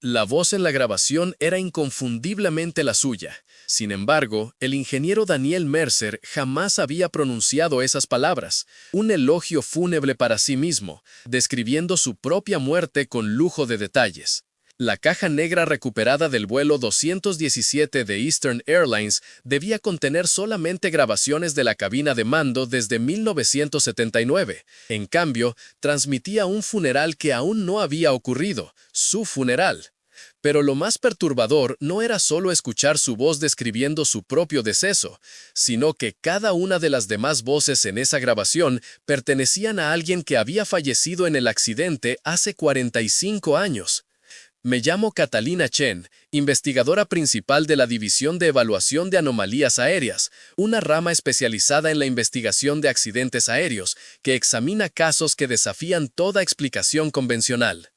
La voz en la grabación era inconfundiblemente la suya. Sin embargo, el ingeniero Daniel Mercer jamás había pronunciado esas palabras, un elogio fúnebre para sí mismo, describiendo su propia muerte con lujo de detalles. La caja negra recuperada del vuelo 217 de Eastern Airlines debía contener solamente grabaciones de la cabina de mando desde 1979. En cambio, transmitía un funeral que aún no había ocurrido, su funeral. Pero lo más perturbador no era solo escuchar su voz describiendo su propio deceso, sino que cada una de las demás voces en esa grabación pertenecían a alguien que había fallecido en el accidente hace 45 años. Me llamo Catalina Chen, investigadora principal de la División de Evaluación de Anomalías Aéreas, una rama especializada en la investigación de accidentes aéreos que examina casos que desafían toda explicación convencional.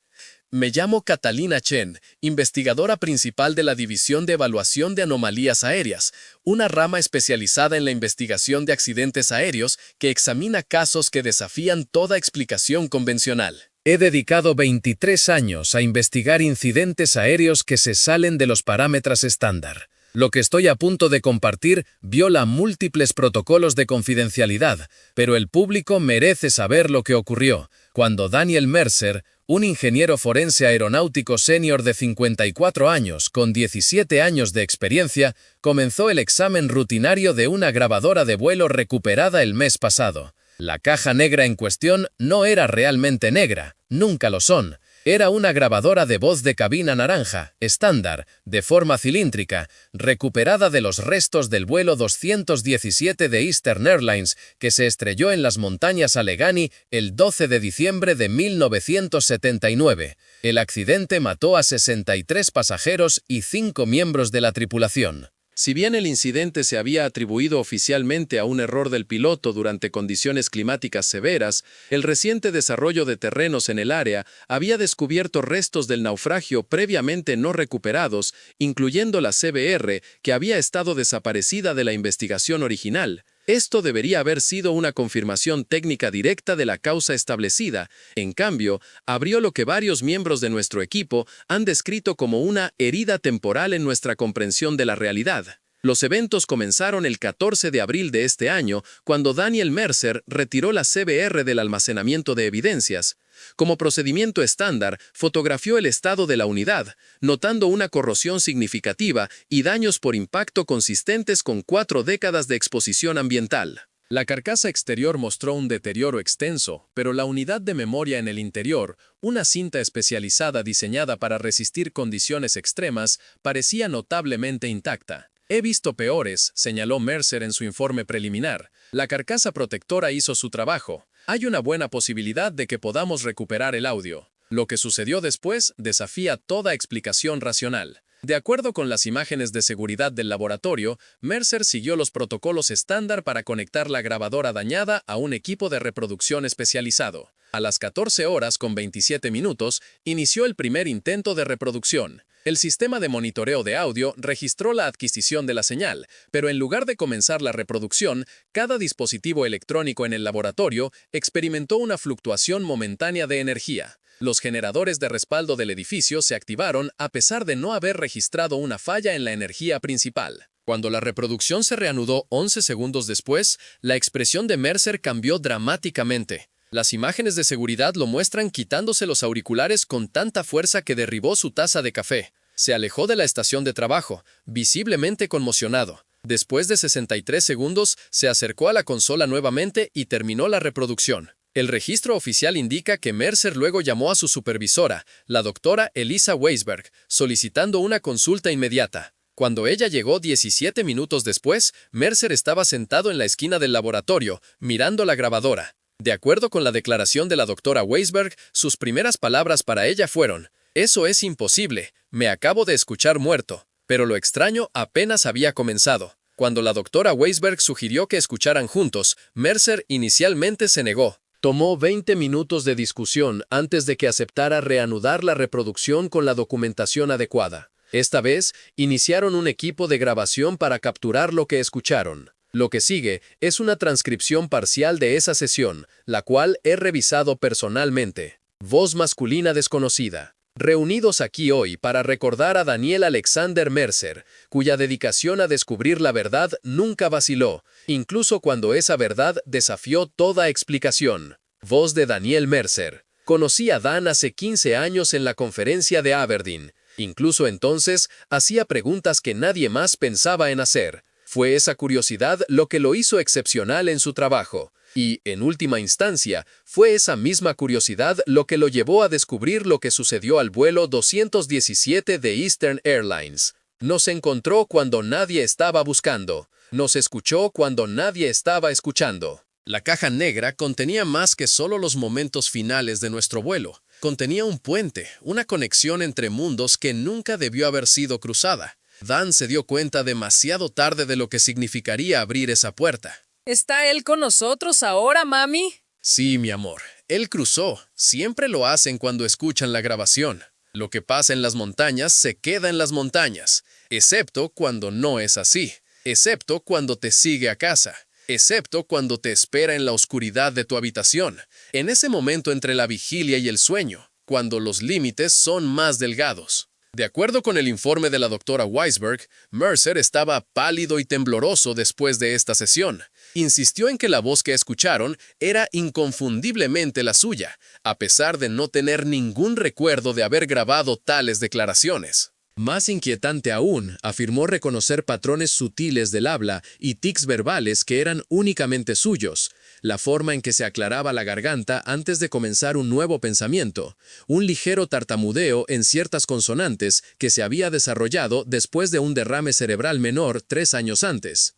Me llamo Catalina Chen, investigadora principal de la División de Evaluación de Anomalías Aéreas, una rama especializada en la investigación de accidentes aéreos que examina casos que desafían toda explicación convencional. He dedicado 23 años a investigar incidentes aéreos que se salen de los parámetros estándar. Lo que estoy a punto de compartir viola múltiples protocolos de confidencialidad, pero el público merece saber lo que ocurrió cuando Daniel Mercer, un ingeniero forense aeronáutico senior de 54 años con 17 años de experiencia, comenzó el examen rutinario de una grabadora de vuelo recuperada el mes pasado. La caja negra en cuestión no era realmente negra, nunca lo son. Era una grabadora de voz de cabina naranja, estándar, de forma cilíndrica, recuperada de los restos del vuelo 217 de Eastern Airlines, que se estrelló en las montañas Allegheny el 12 de diciembre de 1979. El accidente mató a 63 pasajeros y 5 miembros de la tripulación. Si bien el incidente se había atribuido oficialmente a un error del piloto durante condiciones climáticas severas, el reciente desarrollo de terrenos en el área había descubierto restos del naufragio previamente no recuperados, incluyendo la CBR, que había estado desaparecida de la investigación original. Esto debería haber sido una confirmación técnica directa de la causa establecida. En cambio, abrió lo que varios miembros de nuestro equipo han descrito como una herida temporal en nuestra comprensión de la realidad. Los eventos comenzaron el 14 de abril de este año, cuando Daniel Mercer retiró la CBR del almacenamiento de evidencias. Como procedimiento estándar, fotografió el estado de la unidad, notando una corrosión significativa y daños por impacto consistentes con 4 décadas de exposición ambiental. La carcasa exterior mostró un deterioro extenso, pero la unidad de memoria en el interior, una cinta especializada diseñada para resistir condiciones extremas, parecía notablemente intacta. He visto peores, señaló Mercer en su informe preliminar. La carcasa protectora hizo su trabajo. Hay una buena posibilidad de que podamos recuperar el audio. Lo que sucedió después desafía toda explicación racional. De acuerdo con las imágenes de seguridad del laboratorio, Mercer siguió los protocolos estándar para conectar la grabadora dañada a un equipo de reproducción especializado. A las 14 horas con 27 minutos, inició el primer intento de reproducción. El sistema de monitoreo de audio registró la adquisición de la señal, pero en lugar de comenzar la reproducción, cada dispositivo electrónico en el laboratorio experimentó una fluctuación momentánea de energía. Los generadores de respaldo del edificio se activaron a pesar de no haber registrado una falla en la energía principal. Cuando la reproducción se reanudó 11 segundos después, la expresión de Mercer cambió dramáticamente. Las imágenes de seguridad lo muestran quitándose los auriculares con tanta fuerza que derribó su taza de café. Se alejó de la estación de trabajo, visiblemente conmocionado. Después de 63 segundos, se acercó a la consola nuevamente y terminó la reproducción. El registro oficial indica que Mercer luego llamó a su supervisora, la doctora Elisa Weisberg, solicitando una consulta inmediata. Cuando ella llegó 17 minutos después, Mercer estaba sentado en la esquina del laboratorio, mirando la grabadora. De acuerdo con la declaración de la doctora Weisberg, sus primeras palabras para ella fueron: «Eso es imposible, me acabo de escuchar muerto». Pero lo extraño apenas había comenzado. Cuando la doctora Weisberg sugirió que escucharan juntos, Mercer inicialmente se negó. Tomó 20 minutos de discusión antes de que aceptara reanudar la reproducción con la documentación adecuada. Esta vez, iniciaron un equipo de grabación para capturar lo que escucharon. Lo que sigue es una transcripción parcial de esa sesión, la cual he revisado personalmente. Voz masculina desconocida. Reunidos aquí hoy para recordar a Daniel Alexander Mercer, cuya dedicación a descubrir la verdad nunca vaciló, incluso cuando esa verdad desafió toda explicación. Voz de Daniel Mercer. Conocí a Dan hace 15 años en la conferencia de Aberdeen. Incluso entonces, hacía preguntas que nadie más pensaba en hacer. Fue esa curiosidad lo que lo hizo excepcional en su trabajo. Y, en última instancia, fue esa misma curiosidad lo que lo llevó a descubrir lo que sucedió al vuelo 217 de Eastern Airlines. Nos encontró cuando nadie estaba buscando. Nos escuchó cuando nadie estaba escuchando. La caja negra contenía más que solo los momentos finales de nuestro vuelo. Contenía un puente, una conexión entre mundos que nunca debió haber sido cruzada. Dan se dio cuenta demasiado tarde de lo que significaría abrir esa puerta. ¿Está él con nosotros ahora, mami? Sí, mi amor. Él cruzó. Siempre lo hacen cuando escuchan la grabación. Lo que pasa en las montañas se queda en las montañas, excepto cuando no es así, excepto cuando te sigue a casa, excepto cuando te espera en la oscuridad de tu habitación, en ese momento entre la vigilia y el sueño, cuando los límites son más delgados. De acuerdo con el informe de la doctora Weisberg, Mercer estaba pálido y tembloroso después de esta sesión. Insistió en que la voz que escucharon era inconfundiblemente la suya, a pesar de no tener ningún recuerdo de haber grabado tales declaraciones. Más inquietante aún, afirmó reconocer patrones sutiles del habla y tics verbales que eran únicamente suyos, la forma en que se aclaraba la garganta antes de comenzar un nuevo pensamiento, un ligero tartamudeo en ciertas consonantes que se había desarrollado después de un derrame cerebral menor 3 años antes.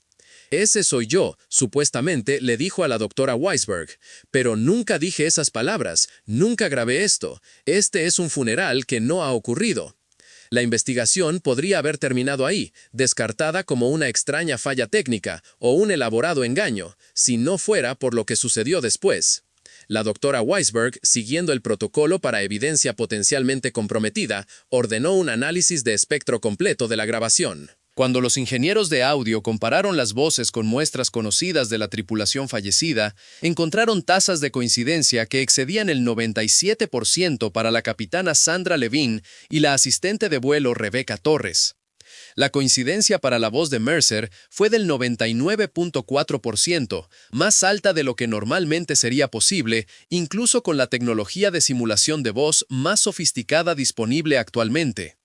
Ese soy yo, supuestamente, le dijo a la doctora Weisberg, pero nunca dije esas palabras, nunca grabé esto, este es un funeral que no ha ocurrido. La investigación podría haber terminado ahí, descartada como una extraña falla técnica o un elaborado engaño, si no fuera por lo que sucedió después. La doctora Weisberg, siguiendo el protocolo para evidencia potencialmente comprometida, ordenó un análisis de espectro completo de la grabación. Cuando los ingenieros de audio compararon las voces con muestras conocidas de la tripulación fallecida, encontraron tasas de coincidencia que excedían el 97% para la capitana Sandra Levine y la asistente de vuelo Rebecca Torres. La coincidencia para la voz de Mercer fue del 99.4%, más alta de lo que normalmente sería posible, incluso con la tecnología de simulación de voz más sofisticada disponible actualmente.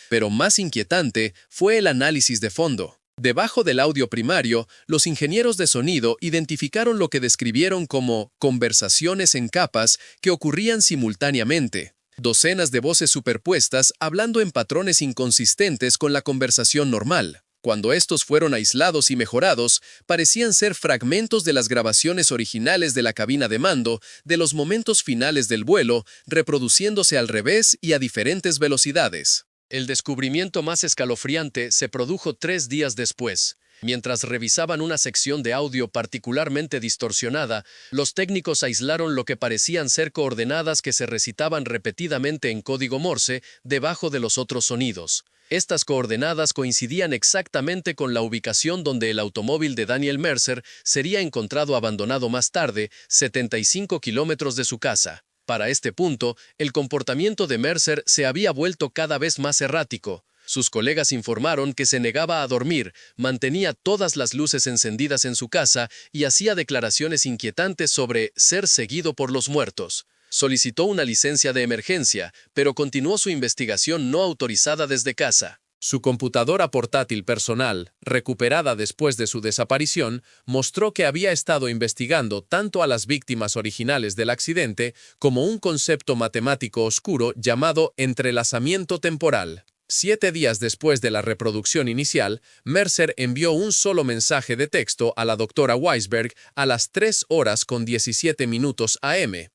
Pero más inquietante fue el análisis de fondo. Debajo del audio primario, los ingenieros de sonido identificaron lo que describieron como conversaciones en capas que ocurrían simultáneamente. Docenas de voces superpuestas hablando en patrones inconsistentes con la conversación normal. Cuando estos fueron aislados y mejorados, parecían ser fragmentos de las grabaciones originales de la cabina de mando, de los momentos finales del vuelo, reproduciéndose al revés y a diferentes velocidades. El descubrimiento más escalofriante se produjo 3 días después. Mientras revisaban una sección de audio particularmente distorsionada, los técnicos aislaron lo que parecían ser coordenadas que se recitaban repetidamente en código Morse debajo de los otros sonidos. Estas coordenadas coincidían exactamente con la ubicación donde el automóvil de Daniel Mercer sería encontrado abandonado más tarde, 75 kilómetros de su casa. Para este punto, el comportamiento de Mercer se había vuelto cada vez más errático. Sus colegas informaron que se negaba a dormir, mantenía todas las luces encendidas en su casa y hacía declaraciones inquietantes sobre ser seguido por los muertos. Solicitó una licencia de emergencia, pero continuó su investigación no autorizada desde casa. Su computadora portátil personal, recuperada después de su desaparición, mostró que había estado investigando tanto a las víctimas originales del accidente como un concepto matemático oscuro llamado entrelazamiento temporal. 7 días después de la reproducción inicial, Mercer envió un solo mensaje de texto a la doctora Weisberg a las 3:17 AM.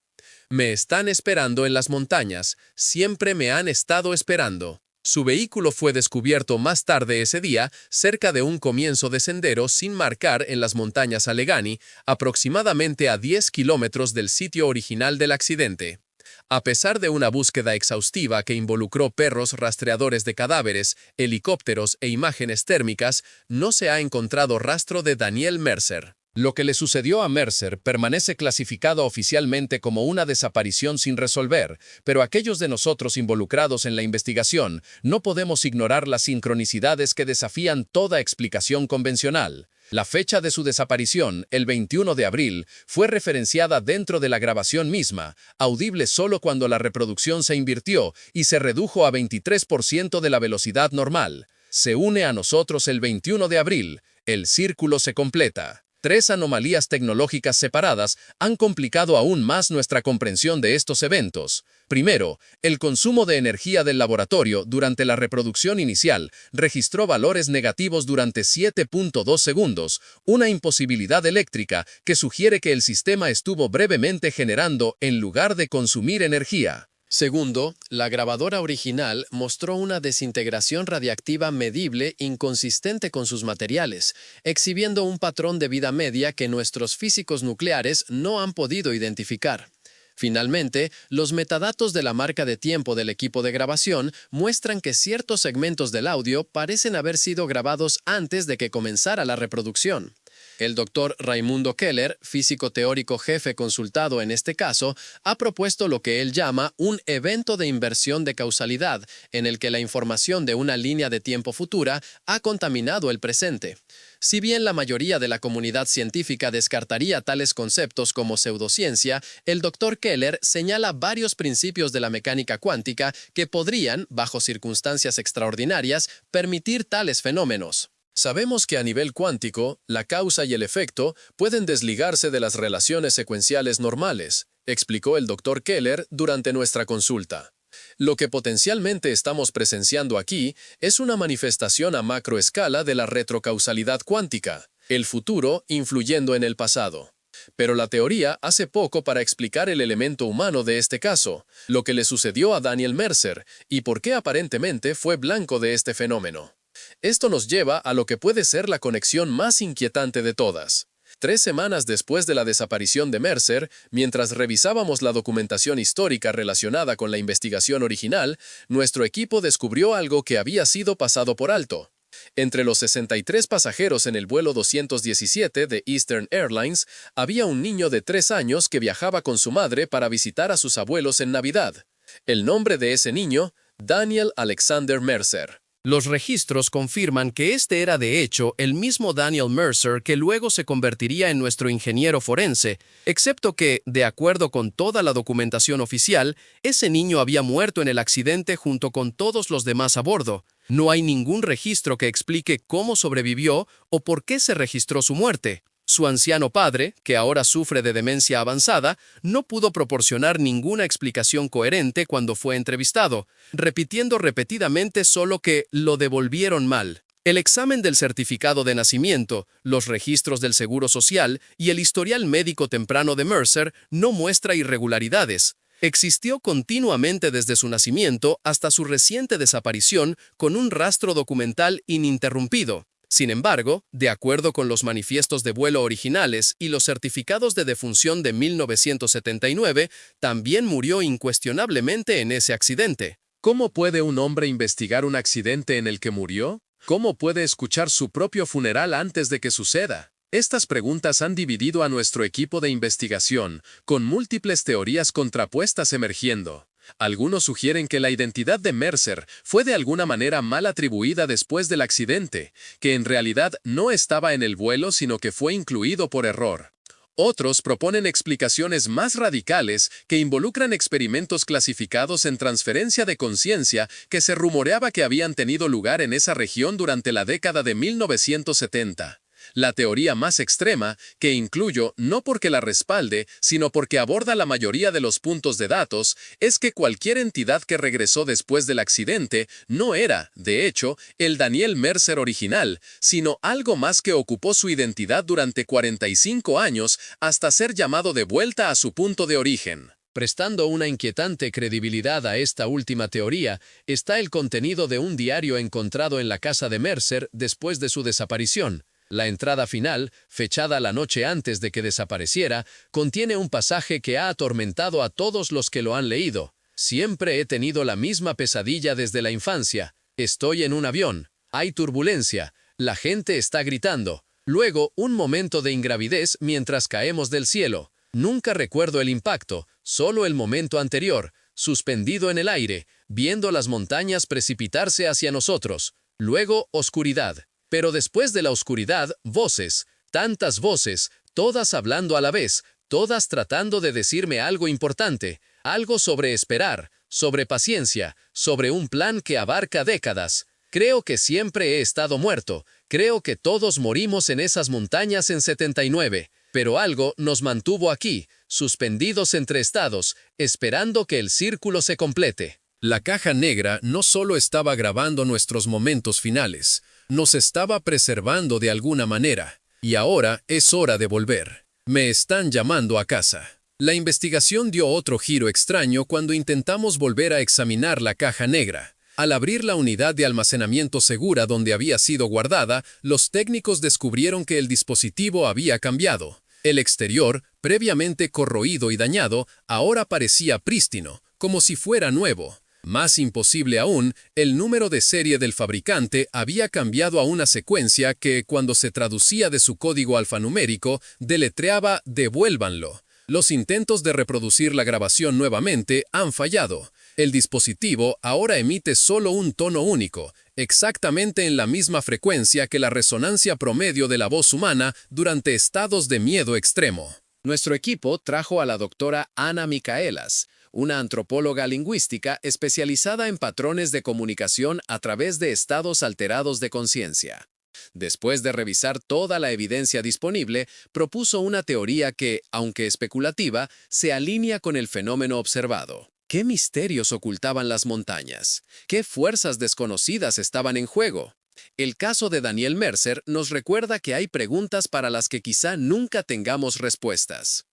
Me están esperando en las montañas, siempre me han estado esperando. Su vehículo fue descubierto más tarde ese día, cerca de un comienzo de sendero sin marcar en las montañas Allegheny, aproximadamente a 10 kilómetros del sitio original del accidente. A pesar de una búsqueda exhaustiva que involucró perros rastreadores de cadáveres, helicópteros e imágenes térmicas, no se ha encontrado rastro de Daniel Mercer. Lo que le sucedió a Mercer permanece clasificado oficialmente como una desaparición sin resolver, pero aquellos de nosotros involucrados en la investigación no podemos ignorar las sincronicidades que desafían toda explicación convencional. La fecha de su desaparición, el 21 de abril, fue referenciada dentro de la grabación misma, audible solo cuando la reproducción se invirtió y se redujo a 23% de la velocidad normal. Se une a nosotros el 21 de abril, el círculo se completa. Tres anomalías tecnológicas separadas han complicado aún más nuestra comprensión de estos eventos. Primero, el consumo de energía del laboratorio durante la reproducción inicial registró valores negativos durante 7.2 segundos, una imposibilidad eléctrica que sugiere que el sistema estuvo brevemente generando en lugar de consumir energía. Segundo, la grabadora original mostró una desintegración radiactiva medible inconsistente con sus materiales, exhibiendo un patrón de vida media que nuestros físicos nucleares no han podido identificar. Finalmente, los metadatos de la marca de tiempo del equipo de grabación muestran que ciertos segmentos del audio parecen haber sido grabados antes de que comenzara la reproducción. El doctor Raimundo Keller, físico teórico jefe consultado en este caso, ha propuesto lo que él llama un evento de inversión de causalidad, en el que la información de una línea de tiempo futura ha contaminado el presente. Si bien la mayoría de la comunidad científica descartaría tales conceptos como pseudociencia, el doctor Keller señala varios principios de la mecánica cuántica que podrían, bajo circunstancias extraordinarias, permitir tales fenómenos. Sabemos que a nivel cuántico, la causa y el efecto pueden desligarse de las relaciones secuenciales normales, explicó el Dr. Keller durante nuestra consulta. Lo que potencialmente estamos presenciando aquí es una manifestación a macroescala de la retrocausalidad cuántica, el futuro influyendo en el pasado. Pero la teoría hace poco para explicar el elemento humano de este caso, lo que le sucedió a Daniel Mercer y por qué aparentemente fue blanco de este fenómeno. Esto nos lleva a lo que puede ser la conexión más inquietante de todas. 3 semanas después de la desaparición de Mercer, mientras revisábamos la documentación histórica relacionada con la investigación original, nuestro equipo descubrió algo que había sido pasado por alto. Entre los 63 pasajeros en el vuelo 217 de Eastern Airlines, había un niño de 3 años que viajaba con su madre para visitar a sus abuelos en Navidad. El nombre de ese niño, Daniel Alexander Mercer. Los registros confirman que este era de hecho el mismo Daniel Mercer que luego se convertiría en nuestro ingeniero forense, excepto que, de acuerdo con toda la documentación oficial, ese niño había muerto en el accidente junto con todos los demás a bordo. No hay ningún registro que explique cómo sobrevivió o por qué se registró su muerte. Su anciano padre, que ahora sufre de demencia avanzada, no pudo proporcionar ninguna explicación coherente cuando fue entrevistado, repitiendo repetidamente solo que lo devolvieron mal. El examen del certificado de nacimiento, los registros del Seguro Social y el historial médico temprano de Mercer no muestra irregularidades. Existió continuamente desde su nacimiento hasta su reciente desaparición con un rastro documental ininterrumpido. Sin embargo, de acuerdo con los manifiestos de vuelo originales y los certificados de defunción de 1979, también murió incuestionablemente en ese accidente. ¿Cómo puede un hombre investigar un accidente en el que murió? ¿Cómo puede escuchar su propio funeral antes de que suceda? Estas preguntas han dividido a nuestro equipo de investigación, con múltiples teorías contrapuestas emergiendo. Algunos sugieren que la identidad de Mercer fue de alguna manera mal atribuida después del accidente, que en realidad no estaba en el vuelo sino que fue incluido por error. Otros proponen explicaciones más radicales que involucran experimentos clasificados en transferencia de conciencia que se rumoreaba que habían tenido lugar en esa región durante la década de 1970. La teoría más extrema, que incluyo no porque la respalde, sino porque aborda la mayoría de los puntos de datos, es que cualquier entidad que regresó después del accidente no era, de hecho, el Daniel Mercer original, sino algo más que ocupó su identidad durante 45 años hasta ser llamado de vuelta a su punto de origen. Prestando una inquietante credibilidad a esta última teoría, está el contenido de un diario encontrado en la casa de Mercer después de su desaparición. La entrada final, fechada la noche antes de que desapareciera, contiene un pasaje que ha atormentado a todos los que lo han leído. Siempre he tenido la misma pesadilla desde la infancia. Estoy en un avión. Hay turbulencia. La gente está gritando. Luego, un momento de ingravidez mientras caemos del cielo. Nunca recuerdo el impacto, solo el momento anterior, suspendido en el aire, viendo las montañas precipitarse hacia nosotros. Luego, oscuridad. Pero después de la oscuridad, voces, tantas voces, todas hablando a la vez, todas tratando de decirme algo importante, algo sobre esperar, sobre paciencia, sobre un plan que abarca décadas. Creo que siempre he estado muerto, creo que todos morimos en esas montañas en 79, pero algo nos mantuvo aquí, suspendidos entre estados, esperando que el círculo se complete. La caja negra no solo estaba grabando nuestros momentos finales, nos estaba preservando de alguna manera, y ahora es hora de volver. Me están llamando a casa. La investigación dio otro giro extraño cuando intentamos volver a examinar la caja negra. Al abrir la unidad de almacenamiento segura donde había sido guardada, los técnicos descubrieron que el dispositivo había cambiado. El exterior, previamente corroído y dañado, ahora parecía prístino, como si fuera nuevo. Más imposible aún, el número de serie del fabricante había cambiado a una secuencia que, cuando se traducía de su código alfanumérico, deletreaba «devuélvanlo». Los intentos de reproducir la grabación nuevamente han fallado. El dispositivo ahora emite solo un tono único, exactamente en la misma frecuencia que la resonancia promedio de la voz humana durante estados de miedo extremo. Nuestro equipo trajo a la doctora Ana Micaelas, una antropóloga lingüística especializada en patrones de comunicación a través de estados alterados de conciencia. Después de revisar toda la evidencia disponible, propuso una teoría que, aunque especulativa, se alinea con el fenómeno observado. ¿Qué misterios ocultaban las montañas? ¿Qué fuerzas desconocidas estaban en juego? El caso de Daniel Mercer nos recuerda que hay preguntas para las que quizá nunca tengamos respuestas.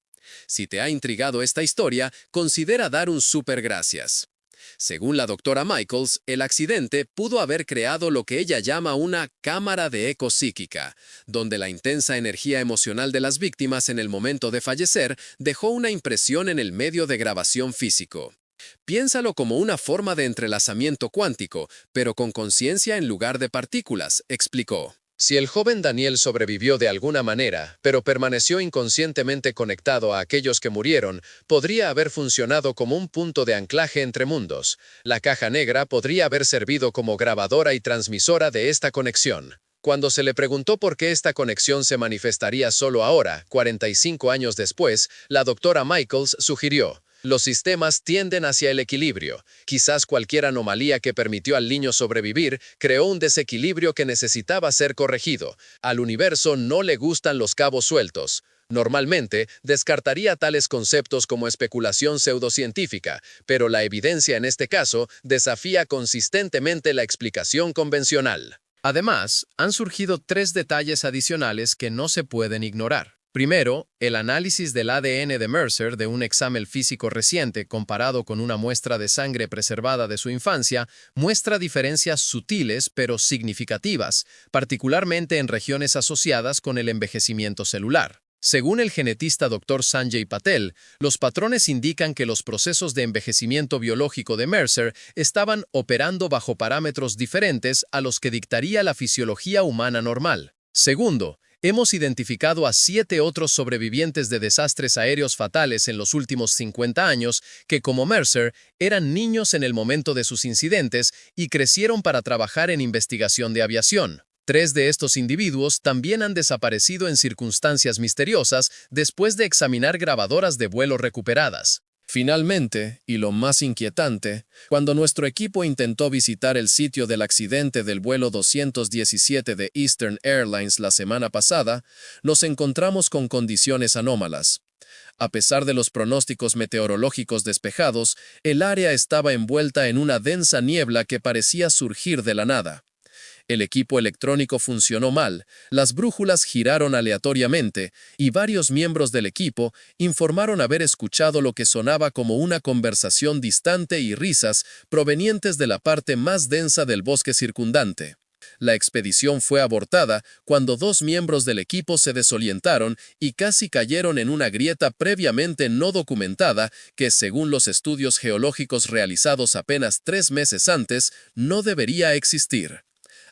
Si te ha intrigado esta historia, considera dar un súper gracias. Según la doctora Michaels, el accidente pudo haber creado lo que ella llama una cámara de eco psíquica, donde la intensa energía emocional de las víctimas en el momento de fallecer dejó una impresión en el medio de grabación físico. Piénsalo como una forma de entrelazamiento cuántico, pero con conciencia en lugar de partículas, explicó. Si el joven Daniel sobrevivió de alguna manera, pero permaneció inconscientemente conectado a aquellos que murieron, podría haber funcionado como un punto de anclaje entre mundos. La caja negra podría haber servido como grabadora y transmisora de esta conexión. Cuando se le preguntó por qué esta conexión se manifestaría solo ahora, 45 años después, la doctora Michaels sugirió: los sistemas tienden hacia el equilibrio. Quizás cualquier anomalía que permitió al niño sobrevivir creó un desequilibrio que necesitaba ser corregido. Al universo no le gustan los cabos sueltos. Normalmente, descartaría tales conceptos como especulación pseudocientífica, pero la evidencia en este caso desafía consistentemente la explicación convencional. Además, han surgido 3 detalles adicionales que no se pueden ignorar. Primero, el análisis del ADN de Mercer de un examen físico reciente comparado con una muestra de sangre preservada de su infancia muestra diferencias sutiles pero significativas, particularmente en regiones asociadas con el envejecimiento celular. Según el genetista Dr. Sanjay Patel, los patrones indican que los procesos de envejecimiento biológico de Mercer estaban operando bajo parámetros diferentes a los que dictaría la fisiología humana normal. Segundo, hemos identificado a 7 otros sobrevivientes de desastres aéreos fatales en los últimos 50 años que, como Mercer, eran niños en el momento de sus incidentes y crecieron para trabajar en investigación de aviación. 3 de estos individuos también han desaparecido en circunstancias misteriosas después de examinar grabadoras de vuelo recuperadas. Finalmente, y lo más inquietante, cuando nuestro equipo intentó visitar el sitio del accidente del vuelo 217 de Eastern Airlines la semana pasada, nos encontramos con condiciones anómalas. A pesar de los pronósticos meteorológicos despejados, el área estaba envuelta en una densa niebla que parecía surgir de la nada. El equipo electrónico funcionó mal, las brújulas giraron aleatoriamente y varios miembros del equipo informaron haber escuchado lo que sonaba como una conversación distante y risas provenientes de la parte más densa del bosque circundante. La expedición fue abortada cuando 2 miembros del equipo se desorientaron y casi cayeron en una grieta previamente no documentada que, según los estudios geológicos realizados apenas 3 meses antes, no debería existir.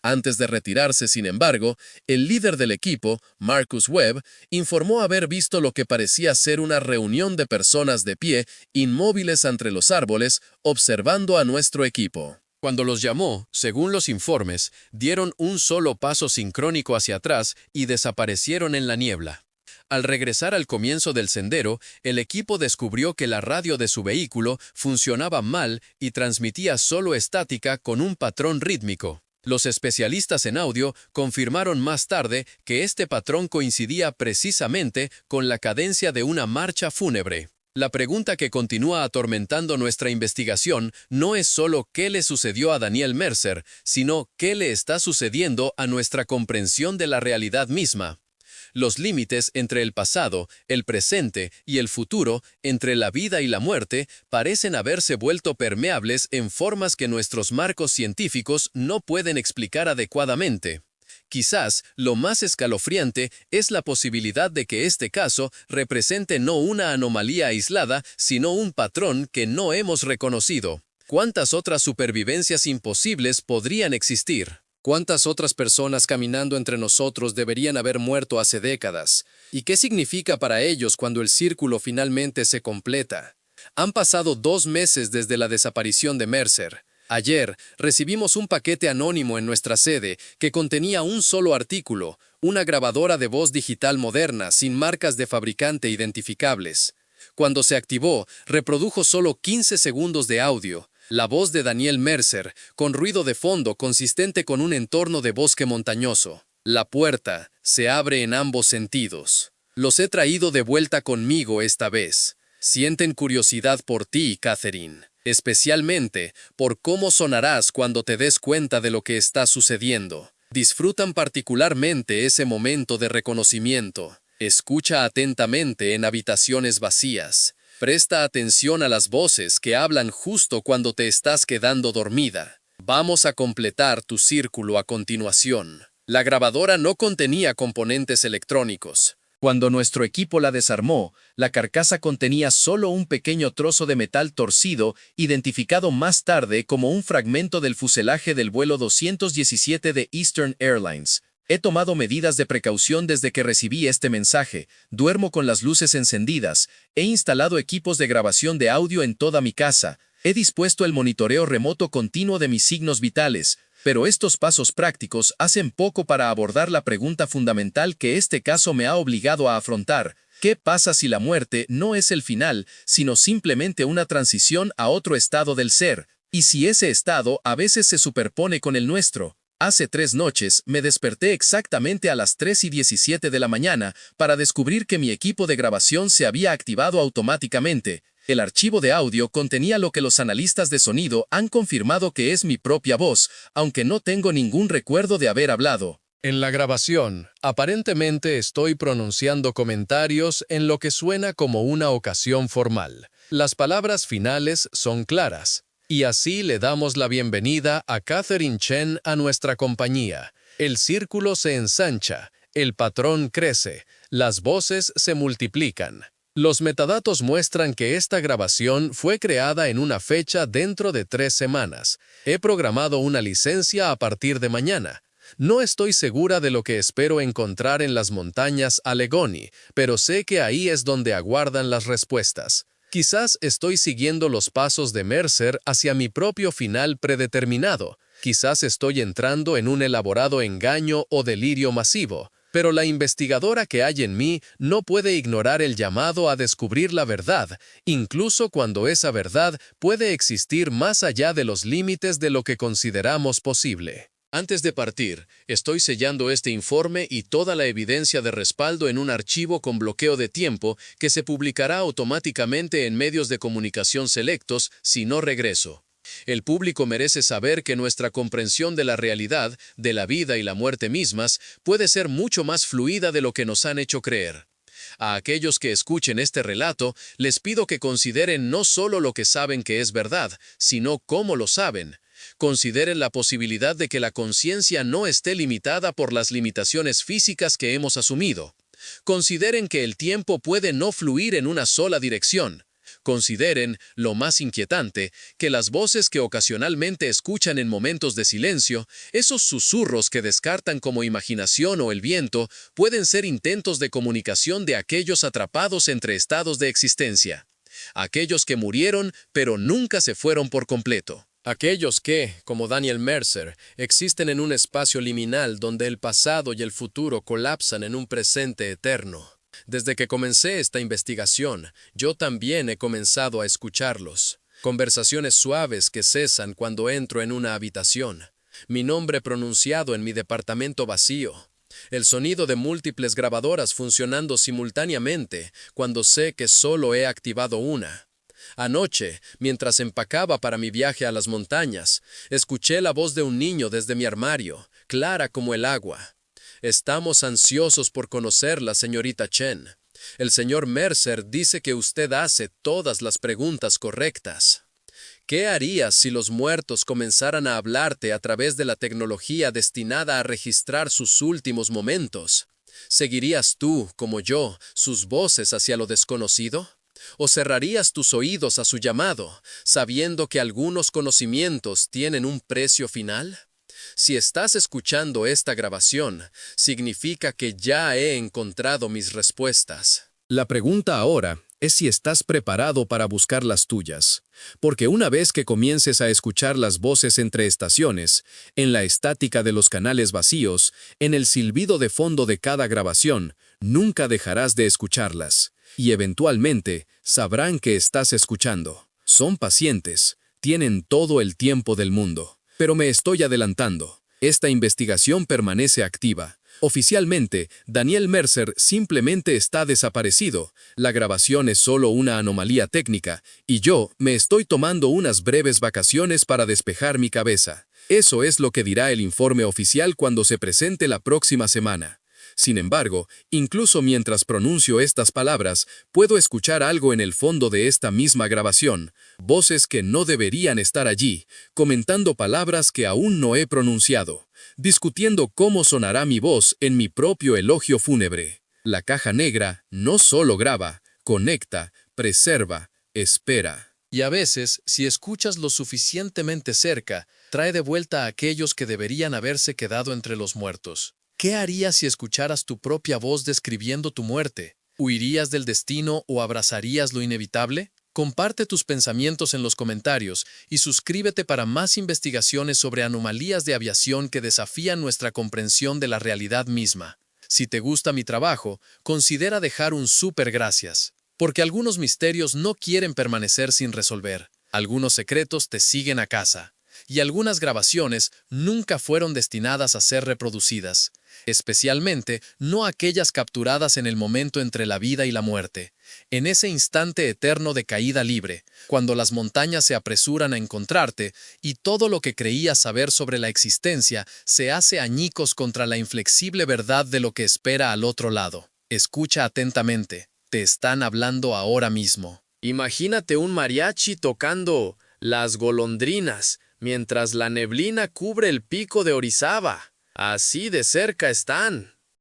Antes de retirarse, sin embargo, el líder del equipo, Marcus Webb, informó haber visto lo que parecía ser una reunión de personas de pie, inmóviles entre los árboles, observando a nuestro equipo. Cuando los llamó, según los informes, dieron un solo paso sincrónico hacia atrás y desaparecieron en la niebla. Al regresar al comienzo del sendero, el equipo descubrió que la radio de su vehículo funcionaba mal y transmitía solo estática con un patrón rítmico. Los especialistas en audio confirmaron más tarde que este patrón coincidía precisamente con la cadencia de una marcha fúnebre. La pregunta que continúa atormentando nuestra investigación no es solo qué le sucedió a Daniel Mercer, sino qué le está sucediendo a nuestra comprensión de la realidad misma. Los límites entre el pasado, el presente y el futuro, entre la vida y la muerte, parecen haberse vuelto permeables en formas que nuestros marcos científicos no pueden explicar adecuadamente. Quizás lo más escalofriante es la posibilidad de que este caso represente no una anomalía aislada, sino un patrón que no hemos reconocido. ¿Cuántas otras supervivencias imposibles podrían existir? ¿Cuántas otras personas caminando entre nosotros deberían haber muerto hace décadas? ¿Y qué significa para ellos cuando el círculo finalmente se completa? Han pasado 2 meses desde la desaparición de Mercer. Ayer recibimos un paquete anónimo en nuestra sede que contenía un solo artículo, una grabadora de voz digital moderna sin marcas de fabricante identificables. Cuando se activó, reprodujo solo 15 segundos de audio. La voz de Daniel Mercer, con ruido de fondo consistente con un entorno de bosque montañoso. La puerta se abre en ambos sentidos. Los he traído de vuelta conmigo esta vez. Sienten curiosidad por ti, Catherine, especialmente por cómo sonarás cuando te des cuenta de lo que está sucediendo. Disfrutan particularmente ese momento de reconocimiento. Escucha atentamente en habitaciones vacías. Presta atención a las voces que hablan justo cuando te estás quedando dormida. Vamos a completar tu círculo a continuación. La grabadora no contenía componentes electrónicos. Cuando nuestro equipo la desarmó, la carcasa contenía solo un pequeño trozo de metal torcido, identificado más tarde como un fragmento del fuselaje del vuelo 217 de Eastern Airlines. He tomado medidas de precaución desde que recibí este mensaje, duermo con las luces encendidas, he instalado equipos de grabación de audio en toda mi casa, he dispuesto el monitoreo remoto continuo de mis signos vitales, pero estos pasos prácticos hacen poco para abordar la pregunta fundamental que este caso me ha obligado a afrontar. ¿Qué pasa si la muerte no es el final, sino simplemente una transición a otro estado del ser? ¿Y si ese estado a veces se superpone con el nuestro? Hace 3 noches me desperté exactamente a las 3:17 de la mañana para descubrir que mi equipo de grabación se había activado automáticamente. El archivo de audio contenía lo que los analistas de sonido han confirmado que es mi propia voz, aunque no tengo ningún recuerdo de haber hablado. En la grabación, aparentemente estoy pronunciando comentarios en lo que suena como una ocasión formal. Las palabras finales son claras. Y así le damos la bienvenida a Catherine Chen a nuestra compañía. El círculo se ensancha, el patrón crece, las voces se multiplican. Los metadatos muestran que esta grabación fue creada en una fecha dentro de 3 semanas. He programado una licencia a partir de mañana. No estoy segura de lo que espero encontrar en las montañas Allegheny, pero sé que ahí es donde aguardan las respuestas. Quizás estoy siguiendo los pasos de Mercer hacia mi propio final predeterminado. Quizás estoy entrando en un elaborado engaño o delirio masivo. Pero la investigadora que hay en mí no puede ignorar el llamado a descubrir la verdad, incluso cuando esa verdad puede existir más allá de los límites de lo que consideramos posible. Antes de partir, estoy sellando este informe y toda la evidencia de respaldo en un archivo con bloqueo de tiempo que se publicará automáticamente en medios de comunicación selectos si no regreso. El público merece saber que nuestra comprensión de la realidad, de la vida y la muerte mismas, puede ser mucho más fluida de lo que nos han hecho creer. A aquellos que escuchen este relato, les pido que consideren no solo lo que saben que es verdad, sino cómo lo saben. Consideren la posibilidad de que la conciencia no esté limitada por las limitaciones físicas que hemos asumido. Consideren que el tiempo puede no fluir en una sola dirección. Consideren, lo más inquietante, que las voces que ocasionalmente escuchan en momentos de silencio, esos susurros que descartan como imaginación o el viento, pueden ser intentos de comunicación de aquellos atrapados entre estados de existencia. Aquellos que murieron, pero nunca se fueron por completo. Aquellos que, como Daniel Mercer, existen en un espacio liminal donde el pasado y el futuro colapsan en un presente eterno. Desde que comencé esta investigación, yo también he comenzado a escucharlos. Conversaciones suaves que cesan cuando entro en una habitación. Mi nombre pronunciado en mi departamento vacío. El sonido de múltiples grabadoras funcionando simultáneamente cuando sé que solo he activado una. Anoche, mientras empacaba para mi viaje a las montañas, escuché la voz de un niño desde mi armario, clara como el agua. Estamos ansiosos por conocerla, señorita Chen. El señor Mercer dice que usted hace todas las preguntas correctas. ¿Qué harías si los muertos comenzaran a hablarte a través de la tecnología destinada a registrar sus últimos momentos? ¿Seguirías tú, como yo, sus voces hacia lo desconocido? ¿O cerrarías tus oídos a su llamado, sabiendo que algunos conocimientos tienen un precio final? Si estás escuchando esta grabación, significa que ya he encontrado mis respuestas. La pregunta ahora es si estás preparado para buscar las tuyas, porque una vez que comiences a escuchar las voces entre estaciones, en la estática de los canales vacíos, en el silbido de fondo de cada grabación, nunca dejarás de escucharlas, y eventualmente sabrán que estás escuchando. Son pacientes, tienen todo el tiempo del mundo. Pero me estoy adelantando. Esta investigación permanece activa. Oficialmente, Daniel Mercer simplemente está desaparecido. La grabación es solo una anomalía técnica, y yo me estoy tomando unas breves vacaciones para despejar mi cabeza. Eso es lo que dirá el informe oficial cuando se presente la próxima semana. Sin embargo, incluso mientras pronuncio estas palabras, puedo escuchar algo en el fondo de esta misma grabación, voces que no deberían estar allí, comentando palabras que aún no he pronunciado, discutiendo cómo sonará mi voz en mi propio elogio fúnebre. La caja negra no solo graba, conecta, preserva, espera. Y a veces, si escuchas lo suficientemente cerca, trae de vuelta a aquellos que deberían haberse quedado entre los muertos. ¿Qué harías si escucharas tu propia voz describiendo tu muerte? ¿Huirías del destino o abrazarías lo inevitable? Comparte tus pensamientos en los comentarios y suscríbete para más investigaciones sobre anomalías de aviación que desafían nuestra comprensión de la realidad misma. Si te gusta mi trabajo, considera dejar un súper gracias, porque algunos misterios no quieren permanecer sin resolver. Algunos secretos te siguen a casa. Y algunas grabaciones nunca fueron destinadas a ser reproducidas, especialmente no aquellas capturadas en el momento entre la vida y la muerte, en ese instante eterno de caída libre, cuando las montañas se apresuran a encontrarte y todo lo que creías saber sobre la existencia se hace añicos contra la inflexible verdad de lo que espera al otro lado. Escucha atentamente, te están hablando ahora mismo. Imagínate un mariachi tocando Las golondrinas, mientras la neblina cubre el pico de Orizaba. Así de cerca están.